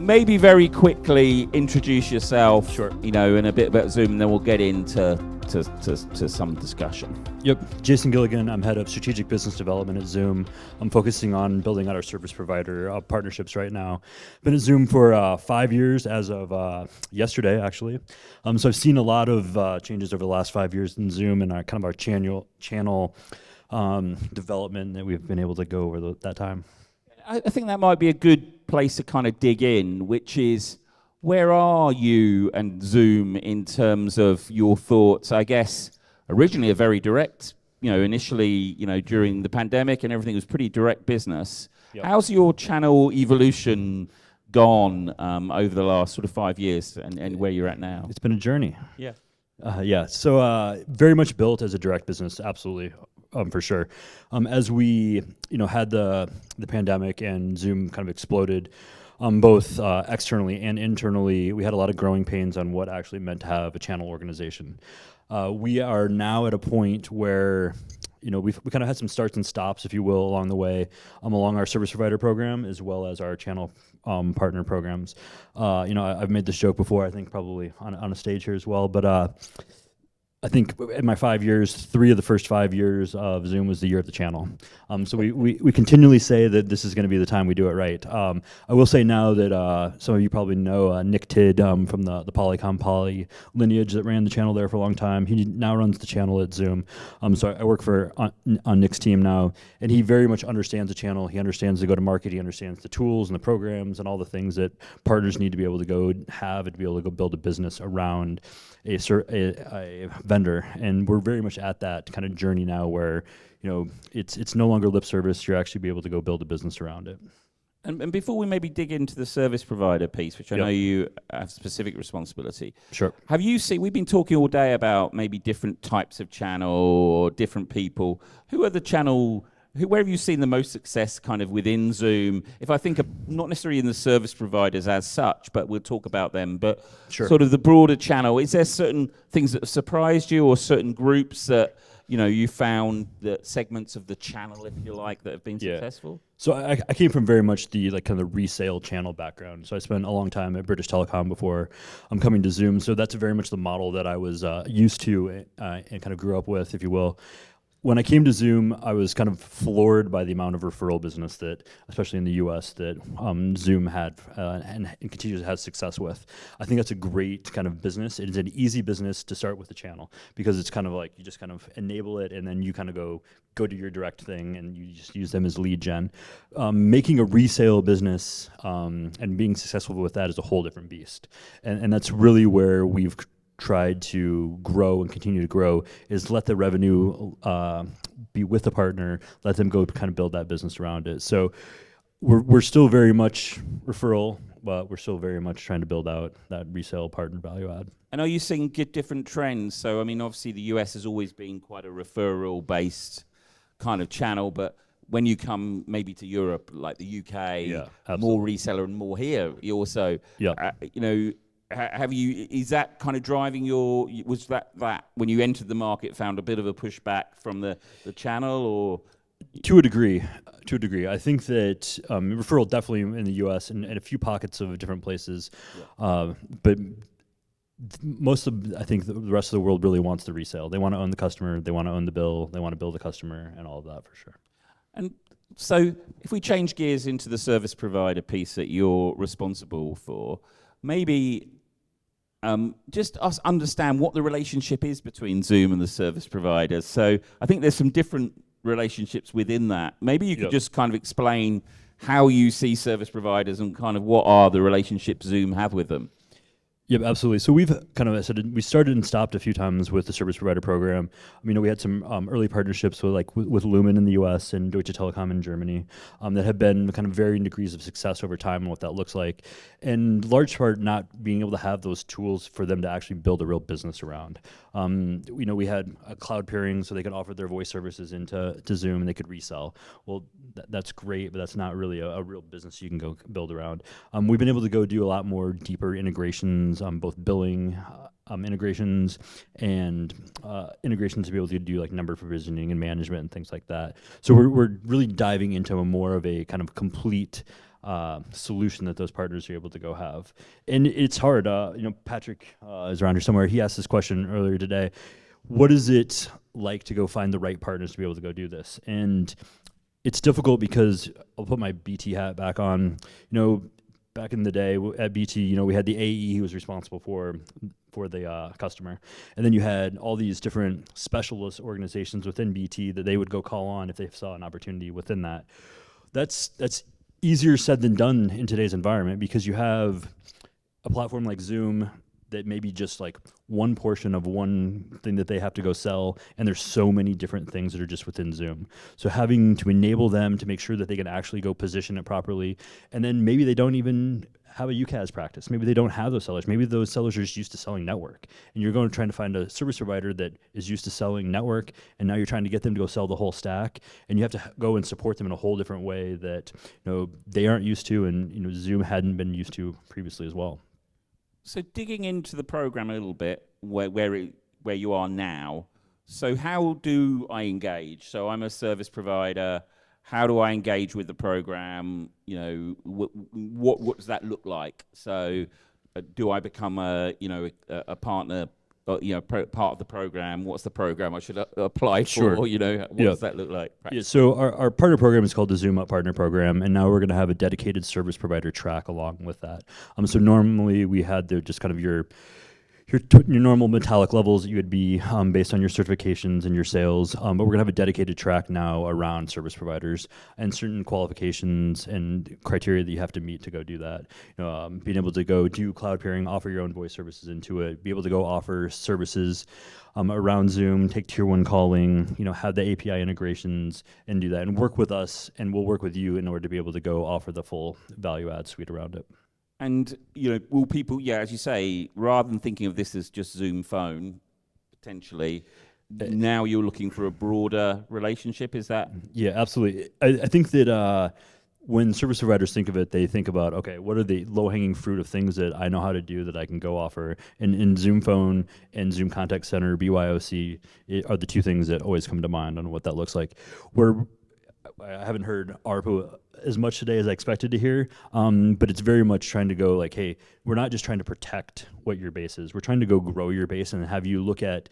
maybe very quickly introduce yourself, Sure. And a bit about Zoom, and then we'll get into some discussion. Yep, Jason Gilligan. I'm head of strategic business development at Zoom. I'm focusing on building out our service provider partnerships right now. Been at Zoom for 5 years as of yesterday, actually. So I've seen a lot of changes over the last 5 years in Zoom and our channel development that we've been able to go over that time. I think that might be a good place to kind of dig in, which is, where are you and Zoom in terms of your thoughts? I guess originally a very direct, initially, during the pandemic and everything was pretty direct business. Yep. How's your channel evolution gone over the last sort of 5 years and where you're at now? It's been a journey. Yeah. So very much built as a direct business, absolutely. For sure. As we, had the pandemic and Zoom kind of exploded, both externally and internally, we had a lot of growing pains on what actually meant to have a channel organization. We are now at a point where, we kind of had some starts and stops, if you will, along the way, along our service provider program as well as our channel partner programs. I've made this joke before, I think probably on a stage here as well, but I think in my 5 years, 3 of the first 5 years of Zoom was the year of the channel. So we continually say that this is going to be the time we do it right. I will say now that some of you probably know Nick Tidd from the Polycom Poly lineage that ran the channel there for a long time. He now runs the channel at Zoom. So I work on Nick's team now, and he very much understands the channel. He understands the go-to-market. He understands the tools and the programs and all the things that partners need to be able to go have and to be able to go build a business around a vendor. And we're very much at that kind of journey now where, it's no longer lip service. You're actually be able to go build a business around it. And before we maybe dig into the service provider piece, which I know you have specific responsibility. Sure. Have you seen, we've been talking all day about maybe different types of channel or different people. Who are the channel, where have you seen the most success kind of within Zoom? If I think of, not necessarily in the service providers as such, but we'll talk about them, but sort of the broader channel, is there certain things that have surprised you or certain groups that, you found that segments of the channel, if you like, that have been successful? So I came from very much the kind of resale channel background. So I spent a long time at British Telecom before I'm coming to Zoom. So that's very much the model that I was used to and kind of grew up with, if you will. When I came to Zoom, I was kind of floored by the amount of referral business that, especially in the US, that Zoom had and continues to have success with. I think that's a great kind of business. It is an easy business to start with the channel because it's kind of like you just kind of enable it and then you kind of go to your direct thing and you just use them as lead gen. Making a resale business and being successful with that is a whole different beast. And that's really where we've tried to grow and continue to grow, is let the revenue be with the partner, let them go kind of build that business around it. So we're still very much referral, but we're still very much trying to build out that resale partner value add. And are you seeing different trends? So, I mean, obviously the US has always been quite a referral-based kind of channel, but when you come maybe to Europe, like the UK, more reseller and more here, you also, is that kind of driving was that when you entered the market found a bit of a pushback from the channel, or? To a degree. I think that referral definitely in the US and a few pockets of different places, but I think the rest of the world really wants the resale. They want to own the customer, they want to own the bill, they want to build the customer and all of that for sure. And so if we change gears into the service provider piece that you're responsible for, maybe just us understand what the relationship is between Zoom and the service providers. So I think there's some different relationships within that. Maybe you could just kind of explain how you see service providers and kind of what are the relationships Zoom have with them. Yep, absolutely. So we've kind of we started and stopped a few times with the service provider program. I mean, we had some early partnerships with Lumen in the US and Deutsche Telekom in Germany that have been kind of varying degrees of success over time and what that looks like. And large part not being able to have those tools for them to actually build a real business around. We had a cloud peering so they could offer their voice services into Zoom and they could resell. Well, that's great, but that's not really a real business you can go build around. We've been able to go do a lot more deeper integrations, both billing integrations and integrations to be able to do like number provisioning and management and things like that. So we're really diving into more of a kind of complete solution that those partners are able to go have. And it's hard. Patrick is around here somewhere. He asked this question earlier today. What is it like to go find the right partners to be able to go do this? And it's difficult because I'll put my BT hat back on. Back in the day at BT, we had the AE who was responsible for the customer, and then you had all these different specialist organizations within BT that they would go call on if they saw an opportunity within that. That's easier said than done in today's environment, because you have a platform like Zoom that may be just like one portion of one thing that they have to go sell, and there's so many different things that are just within Zoom. So having to enable them to make sure that they can actually go position it properly, and then maybe they don't even have a UCaaS practice. Maybe they don't have those sellers. Maybe those sellers are just used to selling network, and you're trying to find a service provider that is used to selling network, and now you're trying to get them to go sell the whole stack, and you have to go and support them in a whole different way that they aren't used to, and Zoom hadn't been used to previously as well. So digging into the program a little bit, where you are now, so how do I engage? So I'm a service provider. How do I engage with the program? What does that look like? So do I become a partner? Part of the program. What's the program I should apply for? Sure. What does that look like? Yeah, so our partner program is called the Zoom Up Partner Program, and now we're going to have a dedicated service provider track along with that. So normally we had just kind of your normal metallic levels that you would be based on your certifications and your sales, but we're going to have a dedicated track now around service providers and certain qualifications and criteria that you have to meet to go do that. Being able to go do cloud peering, offer your own voice services into it, be able to go offer services around Zoom, take tier 1 calling, have the API integrations and do that, and work with us, and we'll work with you in order to be able to go offer the full value add suite around it. And, will people, as you say, rather than thinking of this as just Zoom phone, potentially, now you're looking for a broader relationship, is that? Yeah, absolutely. I think that when service providers think of it, they think about, okay, what are the low-hanging fruit of things that I know how to do that I can go offer? And in Zoom Phone and Zoom Contact Center, BYOC, are the two things that always come to mind on what that looks like. I haven't heard ARPU as much today as I expected to hear, but it's very much trying to go like, hey, we're not just trying to protect what your base is. We're trying to go grow your base and have you look at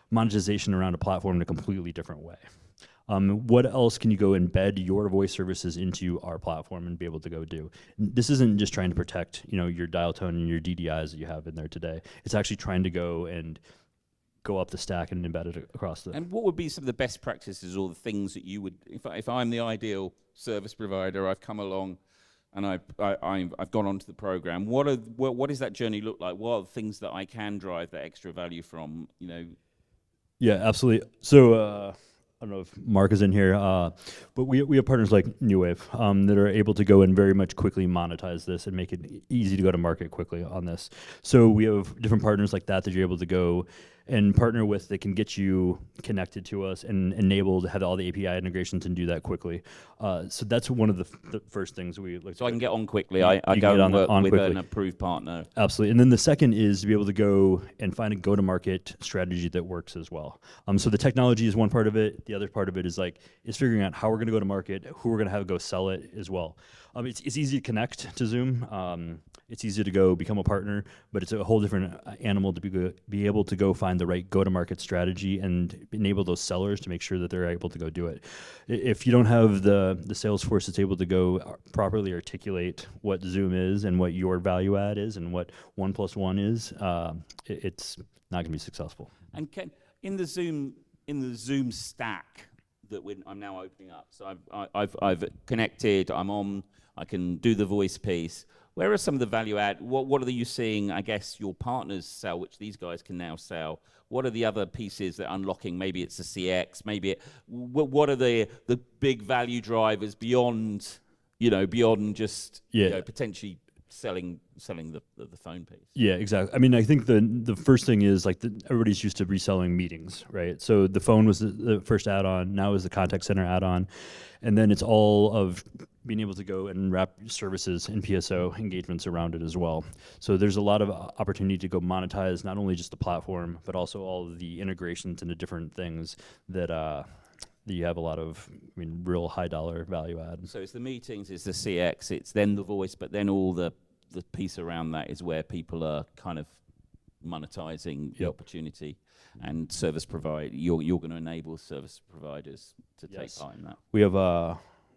monetization around a platform in a completely different way. What else can you go embed your voice services into our platform and be able to go do? This isn't just trying to protect, your dial tone and your DDIs that you have in there today. It's actually trying to go and go up the stack and embed it across the. And what would be some of the best practices or the things that you would, if I'm the ideal service provider, I've come along and I've gone onto the program, what does that journey look like? What are the things that I can drive that extra value from, Yeah, absolutely. So I don't know if Mark is in here, but we have partners like New Wave that are able to go and very much quickly monetize this and make it easy to go to market quickly on this. So we have different partners like that you're able to go and partner with that can get you connected to us and enabled to have all the API integrations and do that quickly. So that's one of the first things we like. So I can get on quickly. I go and work with an approved partner. Absolutely. And then the second is to be able to go and find a go-to-market strategy that works as well. So the technology is one part of it. The other part of it is figuring out how we're going to go to market, who we're going to have go sell it as well. It's easy to connect to Zoom. It's easy to go become a partner, but it's a whole different animal to be able to go find the right go-to-market strategy and enable those sellers to make sure that they're able to go do it. If you don't have the sales force that's able to go properly articulate what Zoom is and what your value add is and what 1 + 1 is, it's not going to be successful. And in the Zoom stack that I'm now opening up, so I've connected, I'm on, I can do the voice piece. Where are some of the value add? What are you seeing, I guess, your partners sell, which these guys can now sell? What are the other pieces that are unlocking? Maybe it's the CX, what are the big value drivers beyond just potentially selling the phone piece? Yeah, exactly. I mean, I think the first thing is everybody's used to reselling meetings, right? So the phone was the first add-on, now is the contact center add-on, and then it's all of being able to go and wrap services and PSO engagements around it as well. So there's a lot of opportunity to go monetize not only just the platform, but also all of the integrations into different things that that you have a lot of, real high dollar value add. So it's the meetings, it's the CX, it's then the voice, but then all the piece around that is where people are kind of monetizing the opportunity, and service provider. You're going to enable service providers to take part in that. We have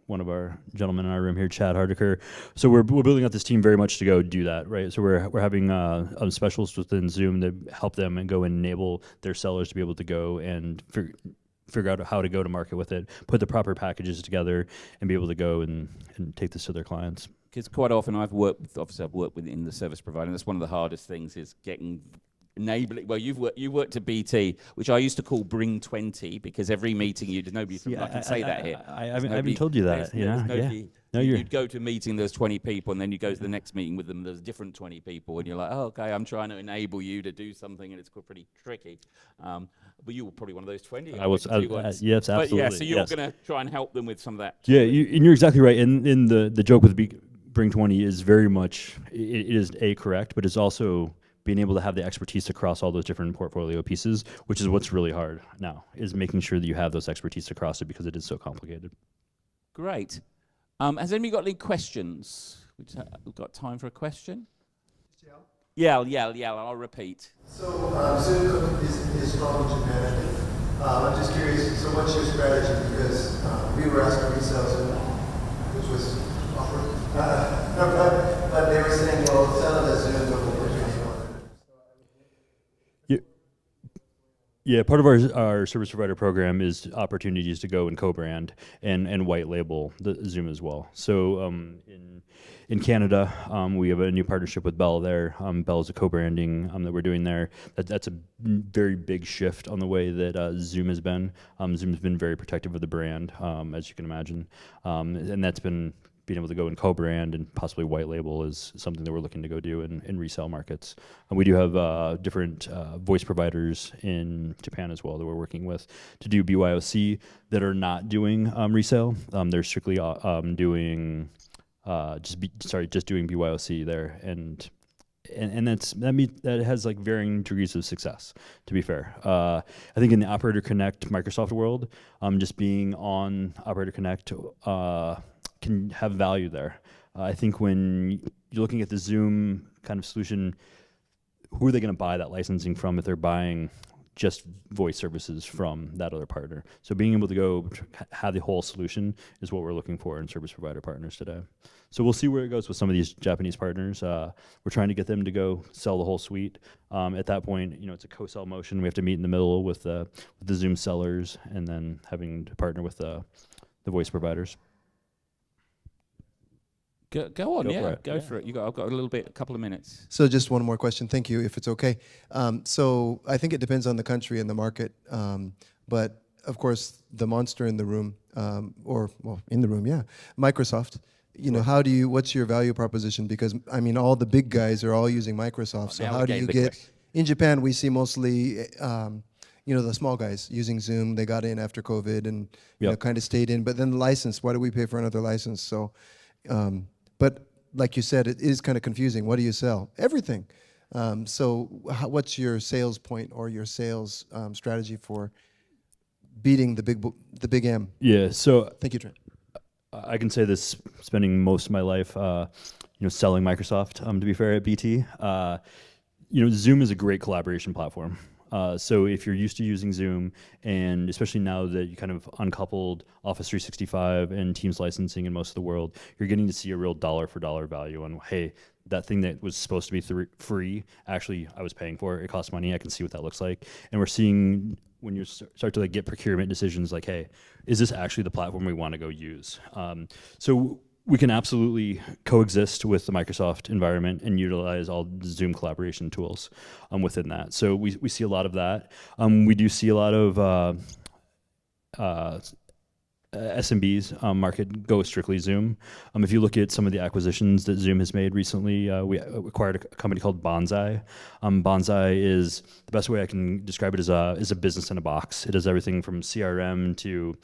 one of our gentlemen in our room here, Chad Hardiker. So we're building out this team very much to go do that, right? So we're having specialists within Zoom that help them and go and enable their sellers to be able to go and figure out how to go to market with it, put the proper packages together, and be able to go and take this to their clients. Because quite often I've worked with in the service provider, and that's one of the hardest things is getting enabling. Well, you worked at BT, which I used to call Bring 20, because every meeting nobody from I can say that here. I haven't told you that. You'd go to a meeting, there's 20 people, and then you go to the next meeting with them, there's different 20 people, and you're like, oh, okay, I'm trying to enable you to do something, and it's pretty tricky. But you were probably one of those 20. Yes, absolutely. But yeah, so you're going to try and help them with some of that. Yeah, and you're exactly right. And the joke with Bring 20 is very much, it is correct, but it's also being able to have the expertise across all those different portfolio pieces, which is what's really hard now, is making sure that you have those expertise across it, because it is so complicated. Great. Has anybody got any questions? We've got time for a question. Yeah, I'll repeat. So Zoom is strong in Japan. I'm just curious, so what's your strategy? Because we were asked to resell Zoom, which was awkward. But they were saying, well, sell it as Zoom, but we'll put you on. Yeah, part of our service provider program is opportunities to go and co-brand and white label the Zoom as well. So in Canada, we have a new partnership with Bell there. Bell is a co-branding that we're doing there. That's a very big shift on the way that Zoom has been. Zoom has been very protective of the brand, as you can imagine. And that's been being able to go and co-brand and possibly white label is something that we're looking to go do in resale markets. And we do have different voice providers in Japan as well that we're working with to do BYOC that are not doing resale. They're strictly doing just doing BYOC there, and that has like varying degrees of success, to be fair. I think in the Operator Connect Microsoft world, just being on Operator Connect can have value there. I think when you're looking at the Zoom kind of solution, who are they going to buy that licensing from if they're buying just voice services from that other partner? So being able to go have the whole solution is what we're looking for in service provider partners today. So we'll see where it goes with some of these Japanese partners. We're trying to get them to go sell the whole suite. At that point, it's a co-sell motion. We have to meet in the middle with the Zoom sellers, and then having to partner with the voice providers. Go on, go for it. I've got a couple of minutes. So just one more question, thank you, if it's okay. So I think it depends on the country and the market, but of course the monster in the room, Microsoft. What's your value proposition? Because all the big guys are all using Microsoft. So how do you get in Japan? We see mostly the small guys using Zoom. They got in after COVID and kind of stayed in. But then the license, why do we pay for another license? So. But like you said, it is kind of confusing. What do you sell? Everything. So what's your sales point or your sales strategy for beating the big M? Yeah. So thank you, Trent. I can say this, spending most of my life, selling Microsoft. To be fair, at BT, Zoom is a great collaboration platform. So if you're used to using Zoom, and especially now that you kind of uncoupled Office 365 and Teams licensing in most of the world, you're getting to see a real dollar for dollar value on, hey, that thing that was supposed to be free, actually I was paying for. It costs money. I can see what that looks like. And we're seeing when you start to get procurement decisions like, hey, is this actually the platform we want to go use? So we can absolutely coexist with the Microsoft environment and utilize all the Zoom collaboration tools within that. So we see a lot of that. We do see a lot of SMBs market go strictly Zoom. If you look at some of the acquisitions that Zoom has made recently, we acquired a company called Bonsai. Bonsai is, the best way I can describe it is a business in a box. It does everything from CRM to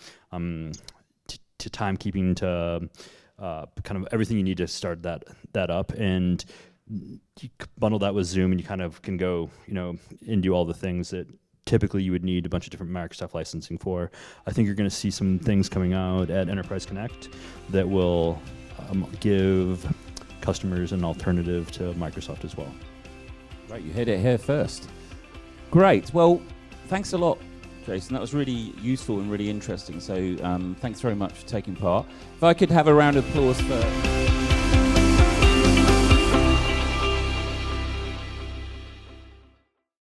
timekeeping to kind of everything you need to start that up, and you bundle that with Zoom, and you kind of can go, and do all the things that typically you would need a bunch of different Microsoft licensing for. I think you're going to see some things coming out at Enterprise Connect that will give customers an alternative to Microsoft as well. Right, you heard it here first. Great. Well, thanks a lot, Jason. That was really useful and really interesting. So thanks very much for taking part. If I could have a round of applause for...